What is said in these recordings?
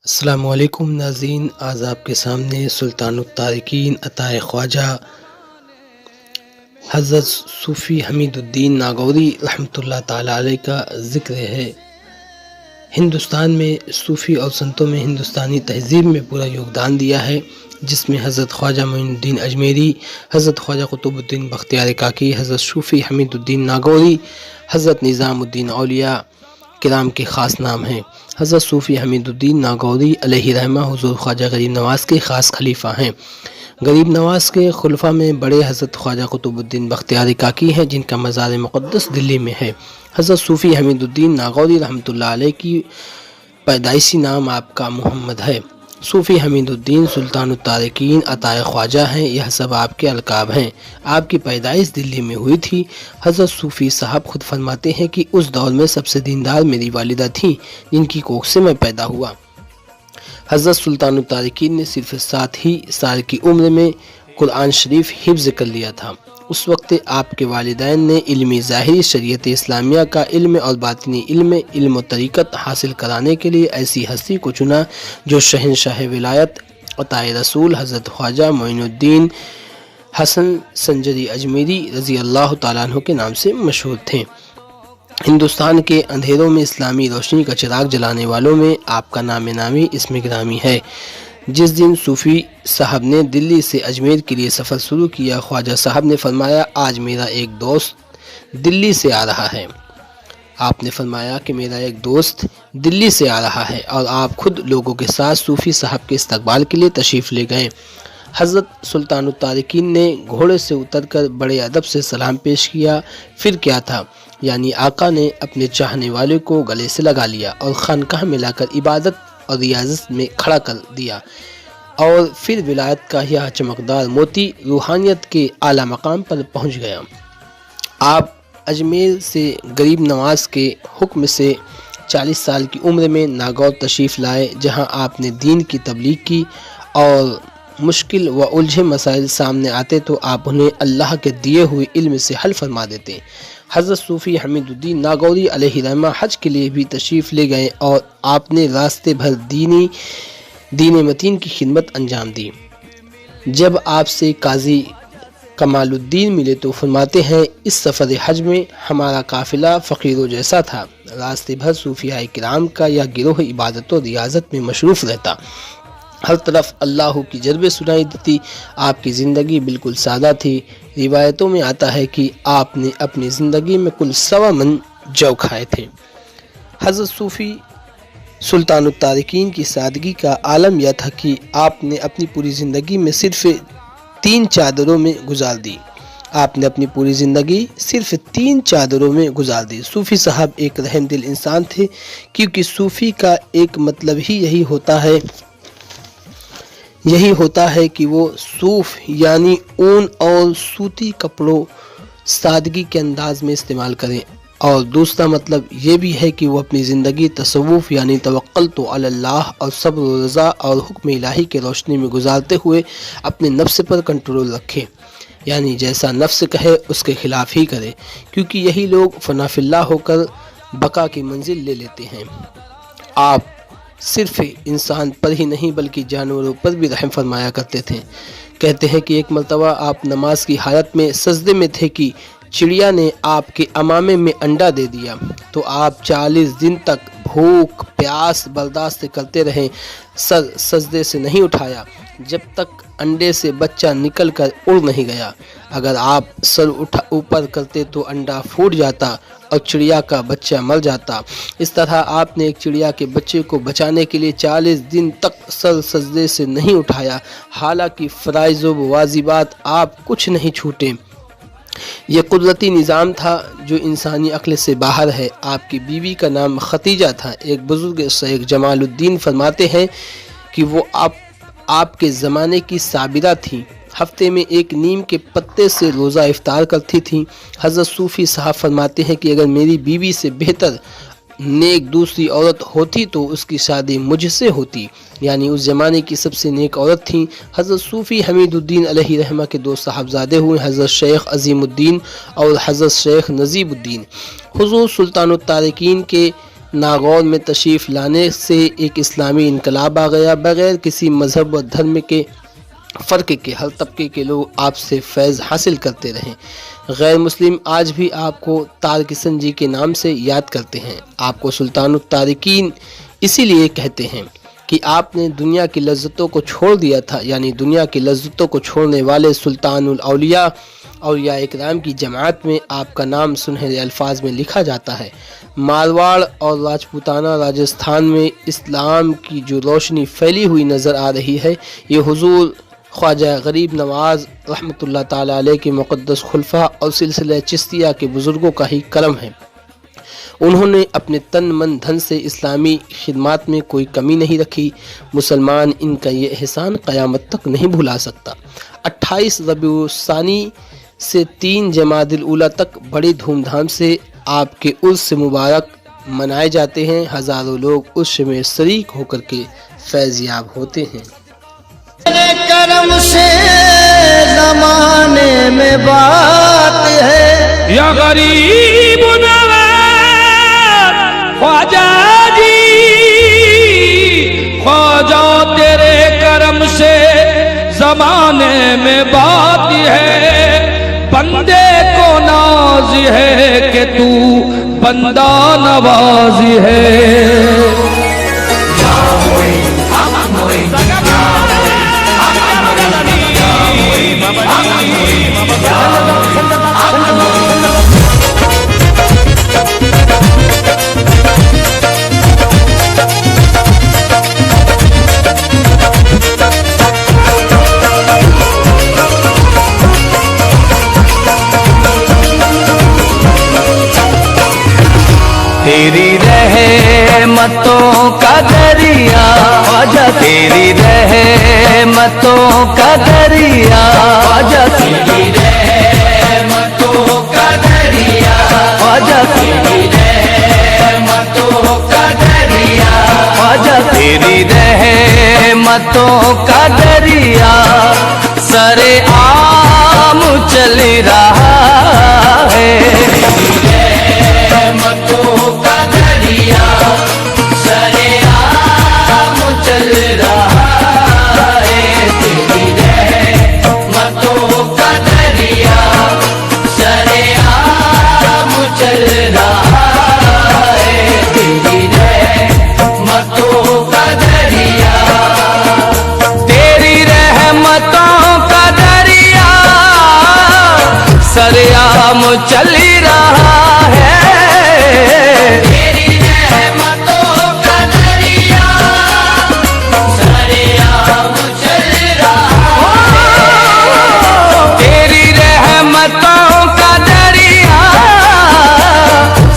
अस्सलामुअलैकुम नाज़रीन, आज आपके सामने सुल्तानुत तारिकीन अताए ख्वाजा हज़रत सूफ़ी हमीदुद्दीन नागौरी रहमतुल्लाह ताला अलैह का ज़िक्र है। हिंदुस्तान में सूफ़ी और संतों में हिंदुस्तानी तहज़ीब में पूरा योगदान दिया है, जिसमें हज़रत ख्वाजा मोइनुद्दीन अजमेरी, हज़रत ख्वाजा कुतुबुद्दीन बख्तियार काकी, हज़रत सूफ़ी हमीदुद्दीन नागौरी, हज़रत निज़ामुद्दीन औलिया किराम के ख़ास नाम हैं। हज़रत सूफ़ी हमीदुद्दीन नागौरी अलैहि रहमा हुज़ूर ख्वाजा गरीब नवाज़ के ख़ास खलीफा हैं। गरीब नवाज़ के खुलफा में बड़े हज़रत ख्वाजा कुतुबुद्दीन बख्तियार काकी हैं, जिनका मज़ार मुक़द्दस दिल्ली में है। हज़रत सूफ़ी हमीदुद्दीन नागौरी रहमतुल्लाह अलैह की पैदाइशी नाम आपका मोहम्मद है। सूफ़ी हमीदुद्दीन सुल्तानुत तारिकीन अताए ख्वाजा हैं। यह सब आपके अलकाब हैं। आपकी पैदाइश दिल्ली में हुई थी। हज़रत सूफ़ी साहब खुद फरमाते हैं कि उस दौर में सबसे दीनदार मेरी वालिदा थी, जिनकी कोख से मैं पैदा हुआ। हज़रत सुल्तानुत तारिकीन ने सिर्फ 7 ही साल की उम्र में कुरान शरीफ हिफ्ज़ कर लिया था। उस वक्त आपके वालिदैन ने इल्मी ज़ाहिरी शरीयत इस्लामिया का इल्म और बातिनी इल्म तरीक़त हासिल कराने के लिए ऐसी हस्ती को चुना जो शहनशाह विलायत अताए रसूल हज़रत ख्वाजा मोइनुद्दीन हसन संजरी अजमेरी रज़ी अल्लाह ताला अन्हु के नाम से मशहूर थे। हिंदुस्तान के अंधेरों में इस्लामी रोशनी का चिराग जलाने वालों में आपका नाम नामी इसमें गिरामी है। जिस दिन सूफ़ी साहब ने दिल्ली से अजमेर के लिए सफ़र शुरू किया, ख्वाजा साहब ने फरमाया, आज मेरा एक दोस्त दिल्ली से आ रहा है। आपने फरमाया कि मेरा एक दोस्त दिल्ली से आ रहा है, और आप खुद लोगों के साथ सूफ़ी साहब के इस्तकबाल के लिए तशरीफ़ ले गए। हज़रत सुल्तानुत तारिकीन ने घोड़े से उतरकर बड़े अदब से सलाम पेश किया। फिर क्या था, यानी आका ने अपने चाहने वाले को गले से लगा लिया और खानकाह में लाकर इबादत और रियाज़त में खड़ा कर दिया, और फिर विलायत का यह चमकदार मोती रूहानियत के आला मकाम पर पहुंच गया। आप अजमेर से गरीब नवाज़ के हुक्म से 40 साल की उम्र में नागौर तशरीफ़ लाए, जहां आपने दीन की तबलीग की, और मुश्किल व उलझे मसाइल सामने आते तो आप उन्हें अल्लाह के दिए हुए इल्म से हल फरमा देते। हज़रत सूफ़ी हमीदुद्दीन नागौरी अलैहि रहमा हज के लिए भी तशरीफ़ ले गए, और आपने रास्ते भर दीन मतीन की खिदमत अंजाम दी। जब आपसे काजी कमालुद्दीन मिले तो फरमाते हैं, इस सफ़र हज में हमारा काफ़िला फ़कीरों जैसा था। रास्ते भर सूफ़ियाए किराम का यह गिरोह इबादत और रियाज़त में मशरूफ़ रहता। हर तरफ अल्लाह की जरबे सुनाई देती। आपकी ज़िंदगी बिल्कुल सादा थी। रिवायतों में आता है कि आपने अपनी ज़िंदगी में कुल 1.25 मन जौ खाए थे। हज़रत सूफ़ी सुल्तानुत तारिकीन की सादगी का आलम यह था कि आपने अपनी पूरी ज़िंदगी में सिर्फ़ 3 चादरों में गुजार दी। आपने अपनी पूरी ज़िंदगी सिर्फ 3 चादरों में गुजार दी। सूफ़ी साहब एक रहमदिल इंसान थे, क्योंकि सूफ़ी का एक मतलब ही यही होता है कि वो सूफ़ यानी ऊन और सूती कपड़ों सादगी के अंदाज में इस्तेमाल करें, और दूसरा मतलब ये भी है कि वो अपनी ज़िंदगी तसव्वुफ़ यानी तवक्कुल तो अल्लाह और सब्र व रज़ा और हुक्म इलाही के रोशनी में गुजारते हुए अपने नफ्स पर कंट्रोल रखें, यानी जैसा नफ्स कहे उसके खिलाफ ही करे, क्योंकि यही लोग फनाफिल्लाह होकर बका की मंजिल ले लेते हैं। आप सिर्फ इंसान पर ही नहीं बल्कि जानवरों पर भी रहम फरमाया करते थे। कहते हैं कि एक मर्तबा आप नमाज की हालत में सजदे में थे कि चिड़िया ने आपके अमामे में अंडा दे दिया, तो आप 40 दिन तक भूख प्यास बर्दाश्त करते रहे। सर सजदे से नहीं उठाया जब तक अंडे से बच्चा निकल कर उड़ नहीं गया। अगर आप सर ऊपर करते तो अंडा फूट जाता और चिड़िया का बच्चा मर जाता। इस तरह आपने एक चिड़िया के बच्चे को बचाने के लिए 40 दिन तक सर सजदे से नहीं उठाया। हालांकि फ़राइज़ व वाजिबात आप कुछ नहीं छूटे। यह कुदरती निज़ाम था जो इंसानी अक्ल से बाहर है। आपकी बीवी का नाम खतीजा था। एक बुज़ुर्ग शेख जमालुद्दीन फरमाते हैं कि वो आपके ज़माने की साबिरा थी। हफ्ते में एक नीम के पत्ते से रोज़ा इफ्तार करती थी। हज़रत सूफ़ी साहब फरमाते हैं कि अगर मेरी बीवी से बेहतर नेक दूसरी औरत होती तो उसकी शादी मुझसे होती, यानी उस ज़माने की सबसे नेक औरत थी। हज़रत सूफ़ी हमीदुद्दीन अलैहि रहमा के 2 साहबजादे हुए, हज़रत शेख अज़ीमुद्दीन और हज़रत शेख नजीबुद्दीन। हुज़ूर सुल्तानुत तारिकीन के नागौर में तशरीफ़ लाने से एक इस्लामी इनकलाब आ गया। बगैर किसी मज़हब व धर्म के फ़र्क के हर तबके के लोग आपसे फैज़ हासिल करते रहें। गैर मुस्लिम आज भी आपको तारकिशन जी के नाम से याद करते हैं। आपको सुल्तानुत तारिकीन इसीलिए कहते हैं कि आपने दुनिया की लज्जतों को छोड़ दिया था, यानी दुनिया की लज्जतों को छोड़ने वाले सुल्तानुल औलिया औलिया इकराम की जमात में आपका नाम सुनहरे अल्फाज में लिखा जाता है। मारवाड़ और राजपूताना राजस्थान में इस्लाम की जो रोशनी फैली हुई नज़र आ रही है, ये हुजूर ख्वाजा गरीब नवाज रहमतुल्लाह ताला अलैह के मुक़द्दस खुलफा और सिलसिला चिश्तिया के बुज़ुर्गों का ही करम है। उन्होंने अपने तन मन धन से इस्लामी खिदमत में कोई कमी नहीं रखी। मुसलमान इनका ये एहसान क़यामत तक नहीं भुला सकता। 28 रबीउस्सानी से 3 जमादिल ऊला तक बड़ी धूमधाम से आपके उर्स मुबारक मनाए जाते हैं। हज़ारों लोग उर्स में शरीक होकर के फैज़याब होते हैं। करम से ज़माने में बात है या गरीब ख्वाजा जी, ख्वाजा तेरे करम से ज़माने में बात है। बंदे को नाज है कि तू बंदा नवाज है। तेरी रहमतों का दरिया ख्वाजा, तेरी रहमतों का दरिया ख्वाजा, तेरी रहमतों का दरिया ख्वाजा, तेरी रहमतों का दरिया ख्वाजा, तेरी रहमतों का दरिया सरे आम चल रहा है। सरेआम चल रहा है। तेरी रहमतों का दरिया सरेआम चल रहा है। तेरी रहमतों का दरिया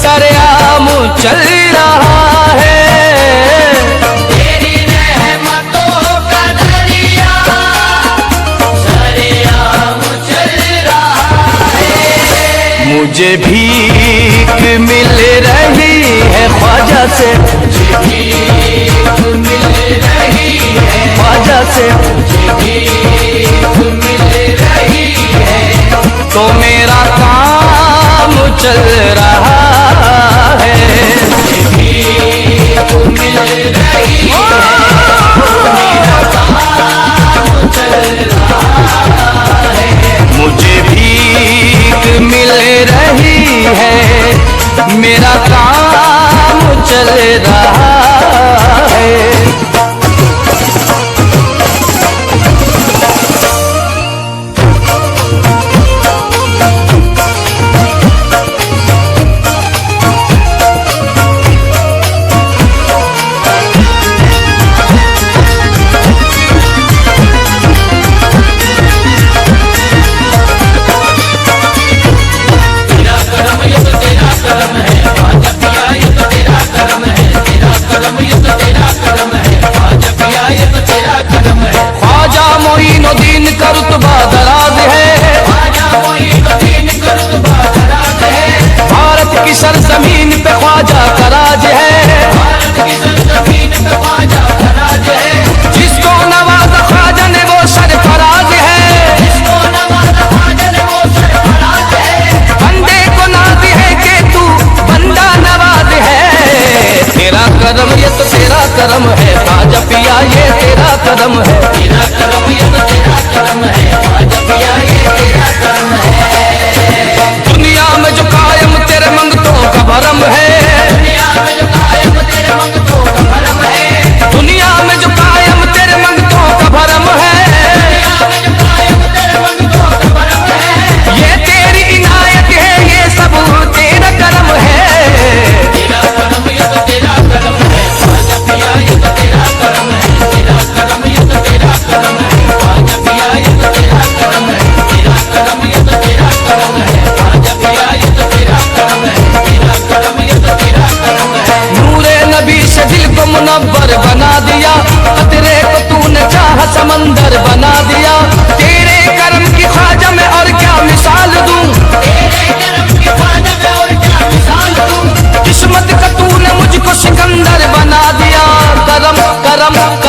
सरेआम चल रहा है। तेरी रहमतों का दरिया सरेआम चल रहा है। मुझे भीख मिल रही है ख्वाजा से, मुझे भीख मिल रही है ख्वाजा से, मुझे भीख मिल रही है। तो मेरा काम चल रहा है। मुझे भीख मिल रही है, मेरा काम चल रहा है। मुझे भीख मिल रही है, मेरा काम चल रहा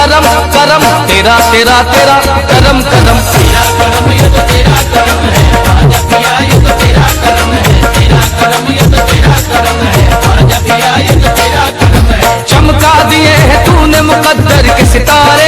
करम करम तेरा तेरा तेरा करम करम, तेरा करम ये तो तेरा करम है ख्वाजा पिया, ये तो तेरा करम है, तेरा करम ये तो तेरा करम है ख्वाजा पिया, ये तो तेरा करम है। चमका दिए हैं तूने मुकद्दर के सितारे,